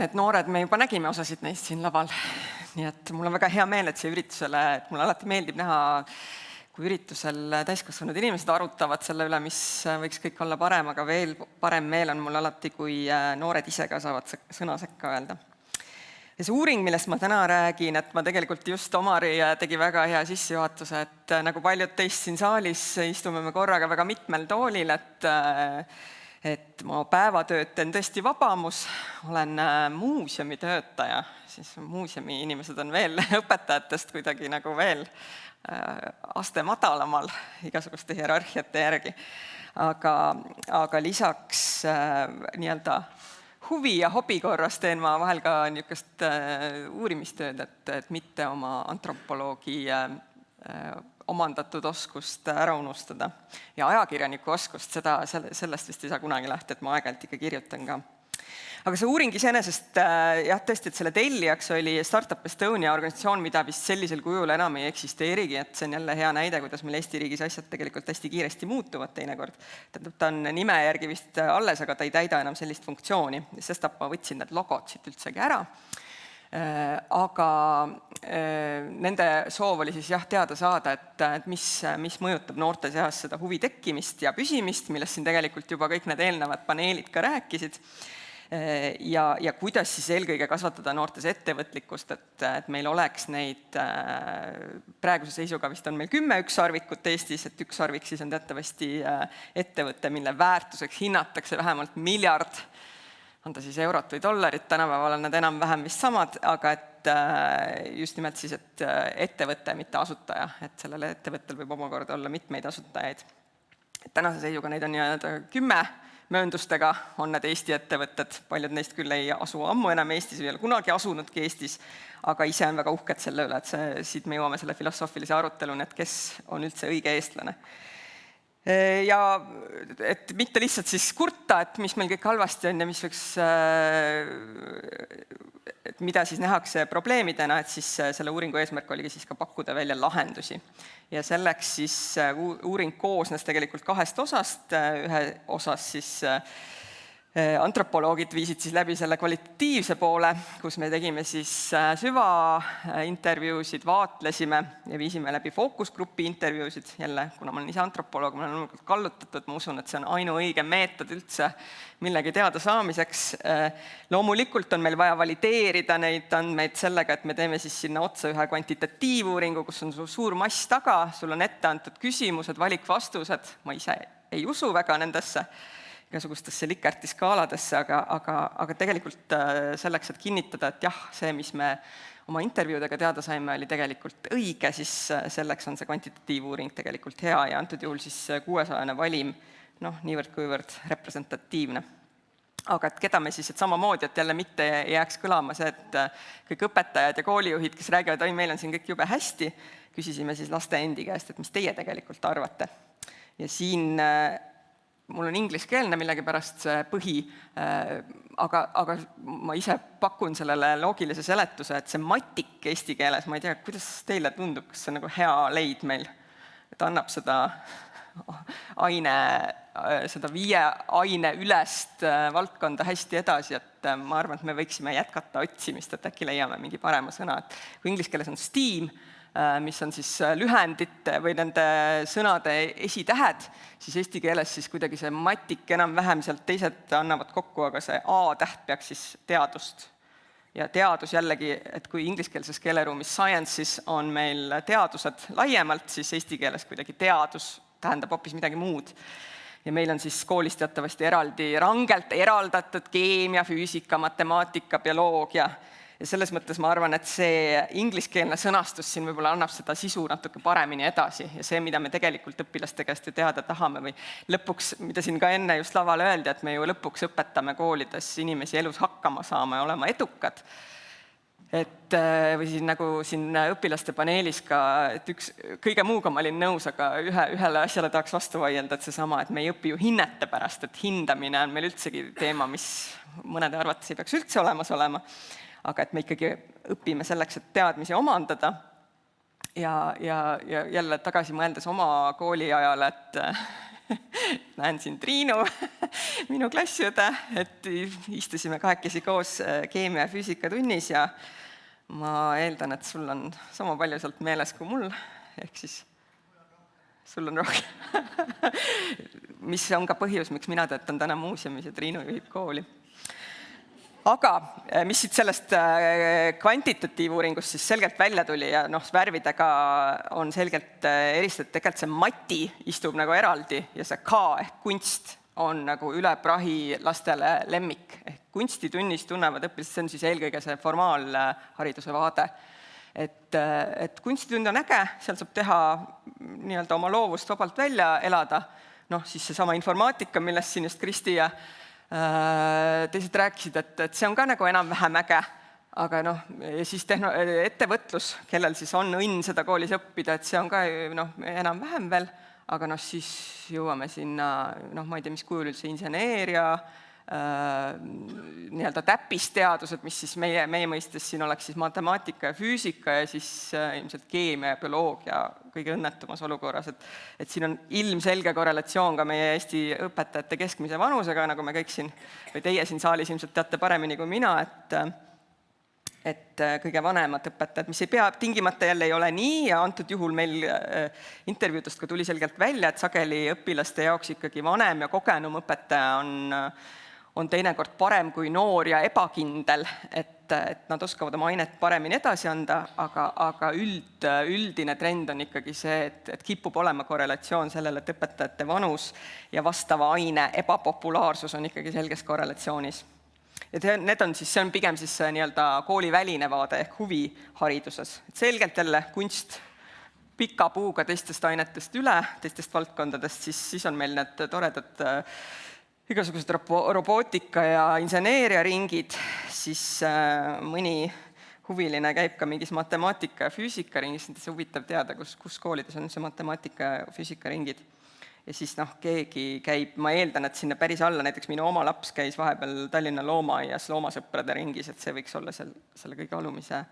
need noored, me juba nägime osasid neist siin laval. Nii et mul on väga hea meel, et see üritusele, et mulle alati meeldib näha, kui üritusel täiskasvanud inimesed arutavad selle üle, mis võiks kõik olla parem, aga veel parem meel on mul alati, kui noored ise ka saavad sõna sekka öelda. Ja see uuring, millest ma täna räägin, et ma tegelikult just Omari tegi väga hea sissejuhatuse, et nagu paljud teist siin saalis istume me korraga väga mitmel toolil, et ma päevatööd teen tõesti vabamus, olen muuseumitöötaja, siis muuseumi inimesed on veel õpetajatest kuidagi nagu veel aste madalamal igasuguste hierarhiate järgi. Aga lisaks nii-öelda huvi ja hobi korras teen ma vahel ka niisugust uurimistööd, et mitte oma antropoloogi omandatud oskust ära unustada. Ja ajakirjaniku oskust, sellest vist ei saa kunagi lähti, et ma aeg-ajalt ikka kirjutan ka. Aga see uuring iseenesest, tõesti, et selle tellijaks oli Startup Estonia organisatsioon, mida vist sellisel kujul enam ei eksisteerigi, et see on jälle hea näide, kuidas meil Eesti riigis asjad tegelikult hästi kiiresti muutuvad teinekord. Ta on nime järgi vist alles, aga ta ei täida enam sellist funktsiooni, sest ma võtsin need logod siit üldsegi ära. Aga nende soov oli siis teada saada, et mis mõjutab noorte seas seda huvi tekkimist ja püsimist, millest siin tegelikult juba kõik need eelnevad paneelid ka rääkisid. Ja kuidas siis eelkõige kasvatada noortes ettevõtlikkust, et meil oleks neid, praeguse seisuga vist on meil 10 ükssarvikut Eestis, et ükssarvik siis on teatavasti ettevõte, mille väärtuseks hinnatakse vähemalt miljard, on ta siis eurot või dollarit, tänapäeval on nad enam-vähem vist samad, aga et just nimelt siis, et ettevõte, mitte asutaja, et sellel ettevõttel võib omakorda olla mitmeid asutajaid. Tänase seisuga neid on 10 mööndustega, on need Eesti ettevõtted, paljud neist küll ei asu ammu enam Eestis, ei ole kunagi asunudki Eestis, aga ise on väga uhked selle üle, et siit me jõuame selle filosoofilise aruteluni, et kes on üldse õige eestlane. Ja et mitte lihtsalt siis kurta, et mis meil kõik halvasti on ja mis võiks, et mida siis nähakse probleemidena, et siis selle uuringu eesmärk oligi siis ka pakkuda välja lahendusi. Ja selleks siis uuring koosnes tegelikult 2 osast, ühe osas siis antropoloogid viisid siis läbi selle kvalitatiivse poole, kus me tegime siis süvaintervjuusid, vaatlesime ja viisime läbi fookusgrupi intervjuusid. Jälle, kuna ma olen ise antropoloog, ma olen loomulikult kallutatud, ma usun, et see on ainuõige meetod üldse millegi teada saamiseks. Loomulikult on meil vaja valideerida neid andmeid sellega, et me teeme siis sinna otsa ühe kvantitatiivuuringu, kus on suur mass taga, sul on ette antud küsimused, valikvastused, ma ise ei usu väga nendesse igasugustesse Likkerti-skaaladesse, aga tegelikult selleks, et kinnitada, et jah, see, mis me oma intervjuudega teada saime, oli tegelikult õige, siis selleks on see kvantitatiivuuring tegelikult hea ja antud juhul siis 600 valim, niivõrd-kuivõrd representatiivne. Aga et keda me siis, et samamoodi, et jälle mitte ei jääks kõlama see, et kõik õpetajad ja koolijuhid, kes räägivad, et meil on siin kõik jube hästi, küsisime siis laste endi käest, et mis teie tegelikult arvate. Ja siin mul on ingliskeelne millegipärast see põhi, aga ma ise pakun sellele loogilise seletuse, et see matik eesti keeles, ma ei tea, kuidas teile tundub, kas see on nagu hea leid meil, et annab seda 5 aine ülest valdkonda hästi edasi, et ma arvan, et me võiksime jätkata otsimist, et äkki leiame mingi parema sõna. Kui inglise keeles on STEAM, mis on siis lühendite või nende sõnade esitähed, siis eesti keeles siis kuidagi see matik enam-vähem sealt teised annavad kokku, aga see A-täht peaks siis teadust. Ja teadus jällegi, et kui ingliskeelses keeleruumis sciences on meil teadused laiemalt, siis eesti keeles kuidagi teadus tähendab hoopis midagi muud. Ja meil on siis koolis teatavasti rangelt eraldatud keemia, füüsika, matemaatika, bioloogia. Ja selles mõttes ma arvan, et see ingliskeelne sõnastus siin võib-olla annab seda sisu natuke paremini edasi ja see, mida me tegelikult õpilaste käest ju teada tahame või lõpuks, mida siin ka enne just laval öeldi, et me ju lõpuks õpetame koolides inimesi elus hakkama saama ja olema edukad. Et, või siis nagu siin õpilaste paneelis ka, et kõige muuga ma olin nõus, aga ühele asjale tahaks vastu vaielda, et seesama, et me ei õpi ju hinnete pärast, et hindamine on meil üldsegi teema, mis mõnede arvates ei peaks üldse olemas olema. Aga et me ikkagi õpime selleks, et teadmisi omandada ja jälle tagasi mõeldes oma kooliajale, näen siin Triinu, minu klassiõde, et istusime kahekesi koos keemia- ja füüsikatunnis ja ma eeldan, et sul on sama palju sealt meeles kui mul, ehk siis sul on rohkem. Mis on ka põhjus, miks mina töötan täna muuseumis ja Triinu juhib kooli. Aga mis siit sellest kvantitatiivuuringust siis selgelt välja tuli ja värvidega on selgelt eristatud, tegelikult see mati istub nagu eraldi ja see K ehk kunst on nagu üle prahi lastele lemmik. Ehk kunstitunnis tunnevad õpilased, see on siis eelkõige see formaalhariduse vaade. Et kunstitund on äge, seal saab teha nii-öelda oma loovust vabalt välja elada, siis seesama informaatika, millest siin just Kristi ja teised rääkisid, et see on ka nagu enam-vähem äge, aga siis ettevõtlus, kellel siis on õnn seda koolis õppida, et see on ka enam-vähem veel, aga siis jõuame sinna, ma ei tea, mis kujul üldse inseneeria, nii-öelda täppisteadused, mis siis meie mõistes siin oleks siis matemaatika ja füüsika ja siis ilmselt keemia ja bioloogia kõige õnnetumas olukorras, et siin on ilmselge korrelatsioon ka meie Eesti õpetajate keskmise vanusega, nagu me kõik siin, või teie siin saalis ilmselt teate paremini kui mina, et kõige vanemad õpetajad, mis ei pea tingimata jälle ei ole nii ja antud juhul meil intervjuudest ka tuli selgelt välja, et sageli õpilaste jaoks ikkagi vanem ja kogenum õpetaja on teinekord parem kui noor ja ebakindel, et nad oskavad oma ainet paremini edasi anda, aga üldine trend on ikkagi see, et kipub olema korrelatsioon sellele, et õpetajate vanus ja vastava aine ebapopulaarsus on ikkagi selges korrelatsioonis. Ja see on pigem siis nii-öelda kooliväline vaade ehk huvihariduses. Et selgelt jälle kunst pika puuga teistest ainetest üle, teistest valdkondadest, siis on meil need toredad igasugused robootika ja inseneeriaringid, siis mõni huviline käib ka mingis matemaatika ja füüsika ringis, see huvitav teada, kus koolides on see matemaatika ja füüsika ringid. Ja siis keegi käib, ma eeldan, et sinna päris alla, näiteks minu oma laps käis vahepeal Tallinna loomaaias loomasõprade ringis, et see võiks olla selle kõige alumise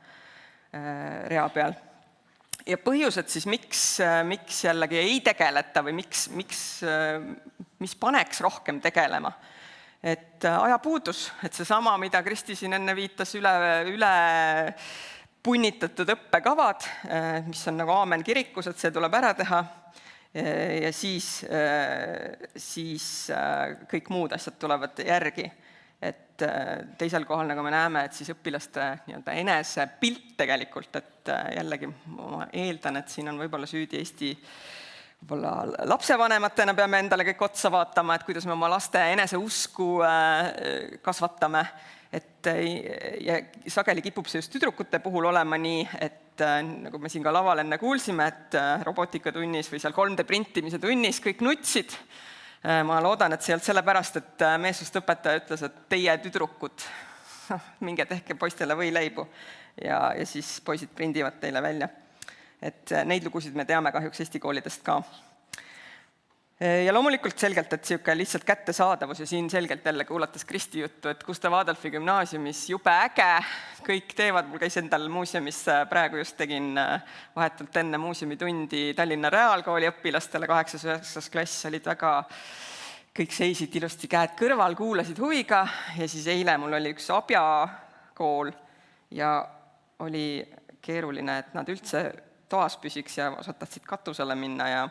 rea peal. Ja põhjused siis, miks jällegi ei tegeleta või mis paneks rohkem tegelema. Et ajapuudus, et seesama, mida Kristi siin enne viitas, üle punnitatud õppekavad, mis on nagu aamen kirikus, et see tuleb ära teha, ja siis kõik muud asjad tulevad järgi. Et teisel kohal, nagu me näeme, et siis õpilaste nii-öelda enesepilt tegelikult, et jällegi ma eeldan, et siin on võib-olla süüdi Eesti lapsevanematena peame endale kõik otsa vaatama, et kuidas me oma laste eneseusku kasvatame. Ja sageli kipub see just tüdrukute puhul olema nii, et nagu me siin ka laval enne kuulsime, et robootikatunnis või seal 3D printimise tunnis kõik nutsid. Ma loodan, et see ei olnud sellepärast, et meessoost õpetaja ütles, et teie tüdrukud, minge tehke poistele võileibu ja siis poisid prindivad teile välja. Et neid lugusid me teame kahjuks Eesti koolidest ka. Ja loomulikult selgelt, et siuke lihtsalt kättesaadavus ja siin selgelt jälle kuulates Kristi juttu, et Gustav Adolfi gümnaasiumis jube äge, kõik teevad, mul käis endal muuseumis, praegu just tegin vahetult enne muuseumitundi Tallinna Reaalkooli õpilastele, 8.–9. klass olid väga, kõik seisid ilusti käed kõrval, kuulasid huviga ja siis eile mul oli üks Abja kool ja oli keeruline, et nad üldse toas püsiks ja tahtsid katusele minna ja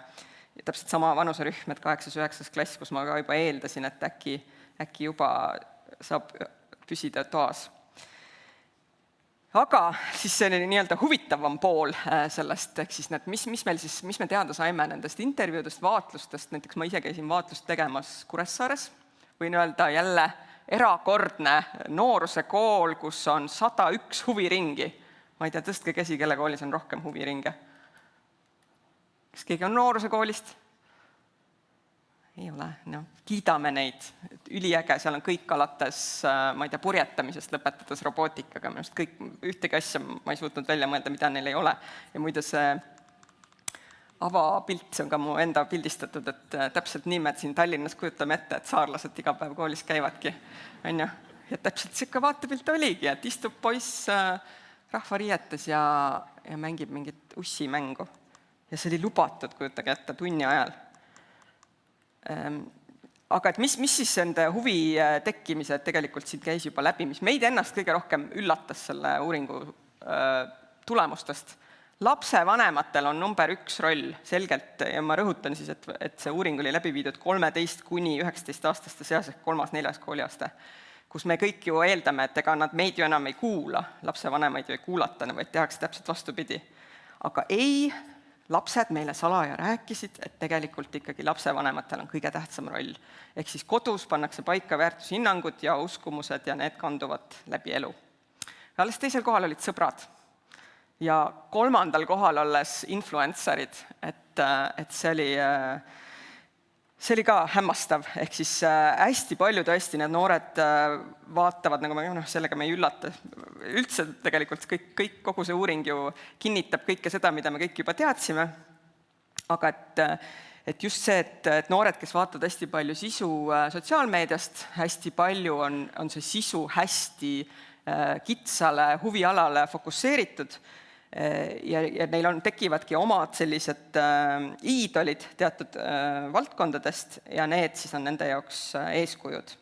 täpselt sama vanuserühm, et 8.–9. klass, kus ma ka juba eeldasin, et äkki juba saab püsida toas. Aga siis see nii-öelda huvitavam pool sellest, ehk siis mis me teada saime nendest intervjuudest, vaatlustest, näiteks ma ise käisin vaatlust tegemas Kuressaares, võin öelda jälle erakordne nooruse kool, kus on 101 huviringi. Ma ei tea, tõstke käsi, kelle koolis on rohkem huviringe. Kas keegi on nooruse koolist? Ei ole, kiidame neid. Üliäge, seal on kõik alates, ma ei tea, purjetamisest lõpetades robootikaga. Kõik ühtegi asja ma ei suutnud välja mõelda, mida neil ei ole. Ja muide see avapilt, see on ka mu enda pildistatud, et täpselt nimed siin Tallinnas kujutame ette, et saarlased iga päev koolis käivadki. Ja täpselt siuke vaatepilt oligi, et istub poiss rahvariietes ja mängib mingit ussimängu. Ja see oli lubatud, kujutage ette, tunni ajal. Aga et mis siis nende huvi tekkimise tegelikult siin käis juba läbi, mis meid ennast kõige rohkem üllatas selle uuringu tulemustest. Lapsevanematel on number 1 roll selgelt ja ma rõhutan siis, et see uuring oli läbi viidud 13–19-aastaste seas ehk 3.–4. kooliaste, kus me kõik ju eeldame, et ega nad meid ju enam ei kuula, lapsevanemaid ju ei kuulata, vaid tehakse täpselt vastupidi. Aga ei, lapsed meile salaja rääkisid, et tegelikult ikkagi lapsevanematel on kõige tähtsam roll. Ehk siis kodus pannakse paika väärtushinnangud ja uskumused ja need kanduvad läbi elu. Alles 2. kohal olid sõbrad ja 3. kohal olles influencerid, et see oli ka hämmastav. Ehk siis hästi palju tõesti need noored vaatavad, nagu sellega me ei üllata. Üldse tegelikult kogu see uuring ju kinnitab kõike seda, mida me kõik juba teadsime. Aga et just see, et noored, kes vaatavad hästi palju sisu sotsiaalmeediast, hästi palju on see sisu hästi kitsale huvialale fokusseeritud ja neil tekivadki omad sellised iidolid teatud valdkondadest ja need siis on nende jaoks eeskujud.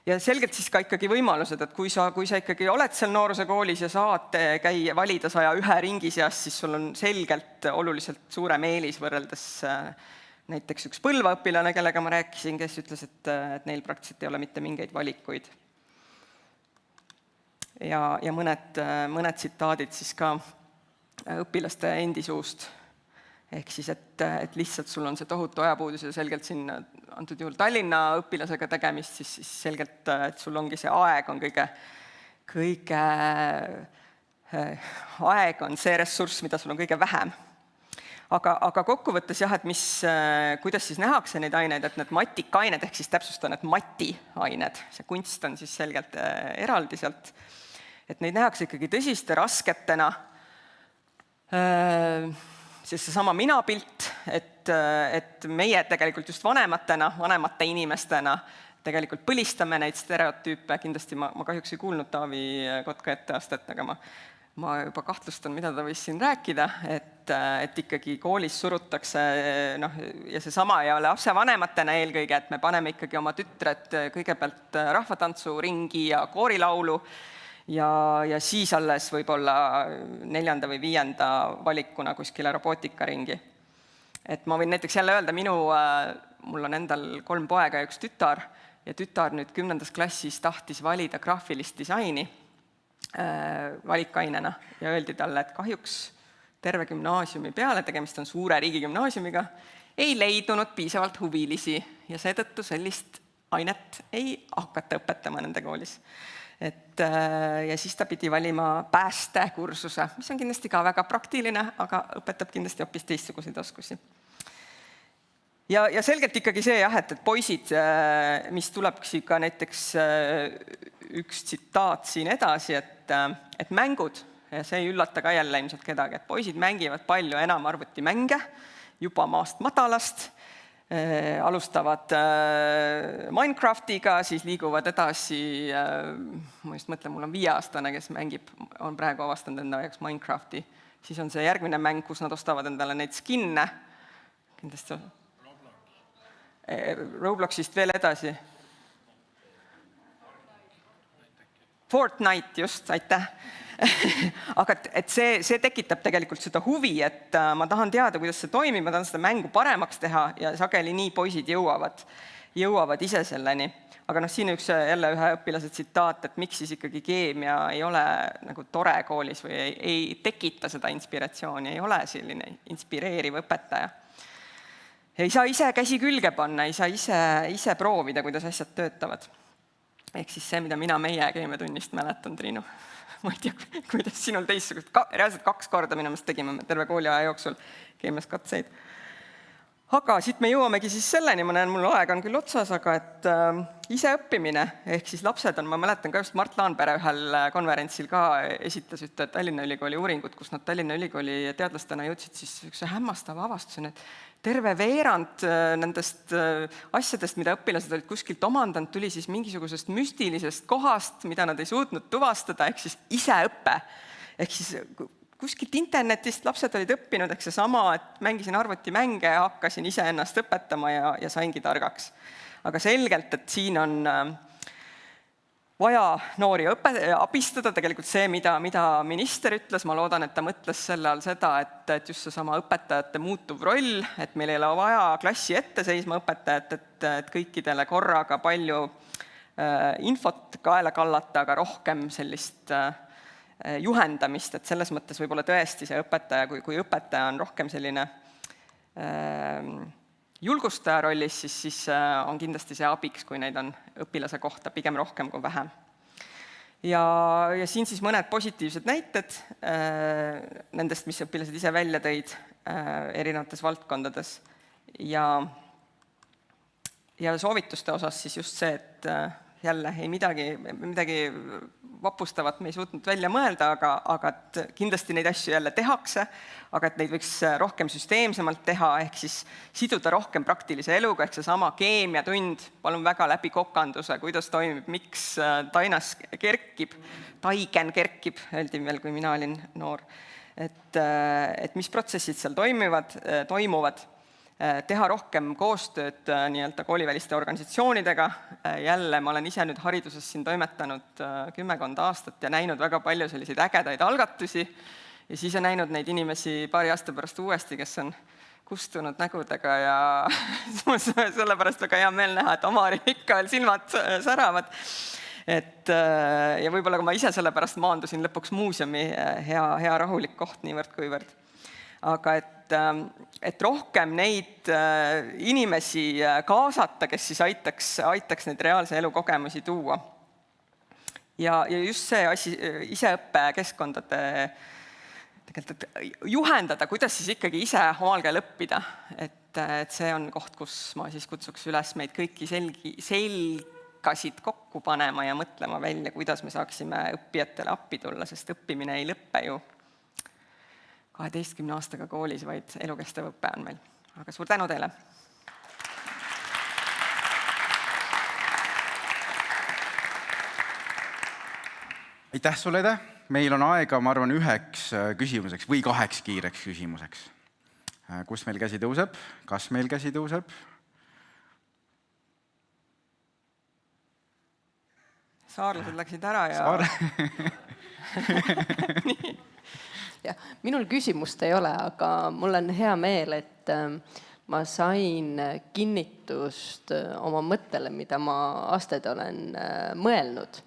Ja selgelt siis ka ikkagi võimalused, et kui sa ikkagi oled seal nooruse koolis ja saad valida 101 ringi seas, siis sul on selgelt oluliselt suurem eelis võrreldes näiteks üks Põlva õpilane, kellega ma rääkisin, kes ütles, et neil praktiliselt ei ole mitte mingeid valikuid. Ja mõned tsitaadid siis ka õpilaste endi suust. Ehk siis, et lihtsalt sul on see tohutu ajapuudus ja selgelt siin antud juhul Tallinna õpilasega tegemist, siis selgelt, et sul ongi see aeg on aeg on see ressurss, mida sul on kõige vähem. Aga kokkuvõttes jah, et kuidas siis nähakse neid aineid, et need matikained, ehk siis täpsustan, et matiained, see kunst on siis selgelt eraldi sealt, et neid nähakse ikkagi tõsiste rasketena, siis seesama minapilt, et meie tegelikult just vanemate inimestena tegelikult põlistame neid stereotüüpe, kindlasti ma kahjuks ei kuulnud Taavi Kotka etteastet, aga ma juba kahtlustan, mida ta võis siin rääkida, et ikkagi koolis surutakse, ja seesama ei ole lapsevanematena eelkõige, et me paneme ikkagi oma tütred kõigepealt rahvatantsuringi ja koorilaulu, ja siis alles võib-olla 4. või 5. valikuna kuskile robootikaringi. Et ma võin näiteks jälle öelda, mul on endal 3 poega ja 1 tütar, ja tütar nüüd 10. klassis tahtis valida graafilist disaini valikainena ja öeldi talle, et kahjuks terve gümnaasiumi peale, tegemist on suure riigigümnaasiumiga, ei leidunud piisavalt huvilisi ja seetõttu sellist ainet ei hakata õpetama nende koolis. Ja siis ta pidi valima päästekursuse, mis on kindlasti ka väga praktiline, aga õpetab kindlasti hoopis teistsuguseid oskusi. Ja selgelt ikkagi see jah, et poisid, mis tulebki ka näiteks üks tsitaat siin edasi, et mängud, ja see ei üllata ka jälle ilmselt kedagi, et poisid mängivad palju enam arvutimänge juba maast madalast, alustavad Minecraftiga, siis liiguvad edasi, ma just mõtlen, mul on 5-aastane, kes on praegu avastanud enda jaoks Minecrafti, siis on see järgmine mäng, kus nad ostavad endale neid skinne, kindlasti Robloxist veel edasi. Fortnite, just, aitäh. Aga et see tekitab tegelikult seda huvi, et ma tahan teada, kuidas see toimib, ma tahan seda mängu paremaks teha ja sageli nii poisid jõuavad ise selleni. Aga siin jälle ühe õpilase tsitaat, et miks siis ikkagi keemia ei ole nagu tore koolis või ei tekita seda inspiratsiooni, ei ole selline inspireeriv õpetaja. Ei saa ise käsi külge panna, ei saa ise proovida, kuidas asjad töötavad. Ehk siis see, mida mina meie keemiatunnist mäletan, Triinu. Ma ei tea, kuidas sinul teistsugust, reaalselt 2 korda minu meelest tegime terve kooliaja jooksul keemias katseid. Aga siit me jõuamegi siis selleni, ma näen, mul aeg on küll otsas, aga et ise õppimine, ehk siis lapsed on, ma mäletan ka just Mart Laanpere ühel konverentsil ka esitas ühte Tallinna Ülikooli uuringut, kus nad Tallinna Ülikooli teadlastena jõudsid siis üks hämmastava avastuseni, et terve veerand nendest asjadest, mida õpilased olid kuskilt omandanud, tuli siis mingisugusest müstilisest kohast, mida nad ei suutnud tuvastada, ehk siis iseõppe. Ehk siis kuskilt internetist lapsed olid õppinud, ehk seesama, et mängisin arvutimänge ja hakkasin iseennast õpetama ja saingi targaks. Aga selgelt, et siin on vaja noori abistada, tegelikult see, mida minister ütles, ma loodan, et ta mõtles selle all seda, et just seesama õpetajate muutuv roll, et meil ei ole vaja klassi ette seisma õpetajat, et kõikidele korraga palju infot kaela kallata, aga rohkem sellist juhendamist, et selles mõttes võib-olla tõesti see õpetaja, kui õpetaja on rohkem selline julgustaja rollis, siis on kindlasti see abiks, kui neid on õpilase kohta pigem rohkem kui vähem. Ja siin siis mõned positiivsed näited nendest, mis õpilased ise välja tõid erinevates valdkondades. Ja soovituste osas siis just see, et jälle ei midagi vapustavat me ei suutnud välja mõelda, aga et kindlasti neid asju jälle tehakse, aga et neid võiks rohkem süsteemsemalt teha, ehk siis siduda rohkem praktilise eluga, ehk seesama keemiatund, palun väga läbi kokanduse, kuidas toimib, miks tainas kerkib, taigen kerkib, öeldi veel, kui mina olin noor, et mis protsessid seal toimuvad, teha rohkem koostööd nii-öelda kooliväliste organisatsioonidega. Jälle ma olen ise nüüd hariduses siin toimetanud 10 aastat ja näinud väga palju selliseid ägedaid algatusi ja siis on näinud neid inimesi paari aasta pärast uuesti, kes on kustunud nägudega ja sellepärast väga hea meel näha, et Omari ikka veel silmad säravad. Ja võib-olla kui ma ise sellepärast maandusin lõpuks muuseumi, hea rahulik koht niivõrd kuivõrd. Aga et rohkem neid inimesi kaasata, kes siis aitaks neid reaalse elu kogemusi tuua. Ja just see asi, iseõppekeskkondade juhendada, kuidas siis ikkagi ise omal käel õppida. Et see on koht, kus ma siis kutsuks üles meid kõiki selgasid kokku panema ja mõtlema välja, kuidas me saaksime õppijatele appi tulla, sest õppimine ei lõppe ju 12 aastaga koolis, vaid elukestev õpe on meil. Aga suur tänu teile! Aitäh sulle, Ede! Meil on aega, ma arvan, 1 küsimuseks või 2 kiireks küsimuseks. Kus meil käsi tõuseb? Kas meil käsi tõuseb? Saarlased läksid ära ja... Ja, minul küsimust ei ole, aga mul on hea meel, et ma sain kinnitust oma mõttele, mida ma aastaid olen mõelnud.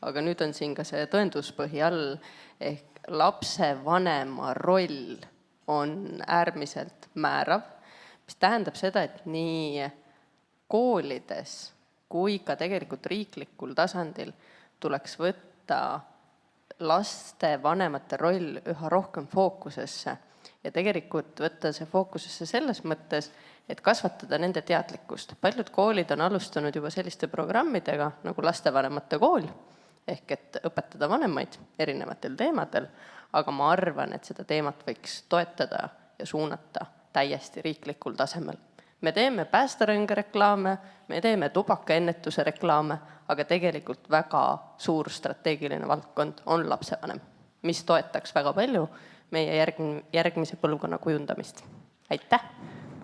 Aga nüüd on siin ka see tõenduspõhi all, ehk lapsevanema roll on äärmiselt määrav, mis tähendab seda, et nii koolides kui ka tegelikult riiklikul tasandil tuleks võtta laste vanemate roll üha rohkem fookusesse ja tegelikult võtta see fookusesse selles mõttes, et kasvatada nende teadlikkust. Paljud koolid on alustanud juba selliste programmidega nagu lastevanemate kool, ehk et õpetada vanemaid erinevatel teemadel, aga ma arvan, et seda teemat võiks toetada ja suunata täiesti riiklikul tasemel. Me teeme päästerõnga reklaame, me teeme tubakaennetuse reklaame, aga tegelikult väga suur strateegiline valdkond on lapsevanem, mis toetaks väga palju meie järgmise põlvkonna kujundamist. Aitäh!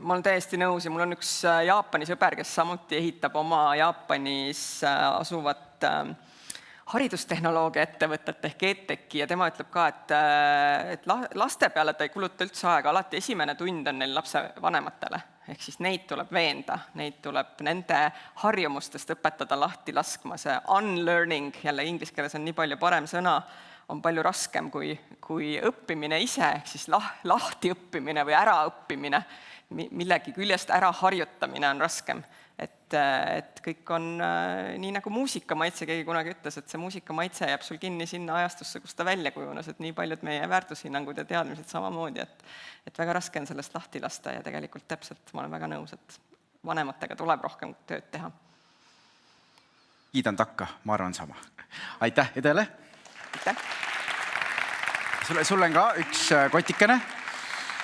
Ma olen täiesti nõus ja mul on üks Jaapani sõber, kes samuti ehitab oma Jaapanis asuvat haridustehnoloogia ettevõtet ehk EdTechi ja tema ütleb ka, et laste peale ta ei kuluta üldse aega, alati esimene tund on neil lapse vanematele. Ehk siis neid tuleb veenda, neid tuleb nende harjumustest õpetada lahti laskma. See unlearning, jälle inglise keeles on nii palju parem sõna, on palju raskem kui õppimine ise, ehk siis lahti õppimine või ära õppimine, millegi küljest ära harjutamine on raskem. Et kõik on nii nagu muusikamaitse, keegi kunagi ütles, et see muusikamaitse jääb sul kinni sinna ajastusse, kus ta välja kujunes, et nii paljud meie väärtushinnangud ja teadmised samamoodi, et väga raske on sellest lahti lasta ja tegelikult täpselt ma olen väga nõus, et vanematega tuleb rohkem tööd teha. Kiidan takka, ma arvan sama. Aitäh Edele! Aitäh! Sulle on ka üks kotikene.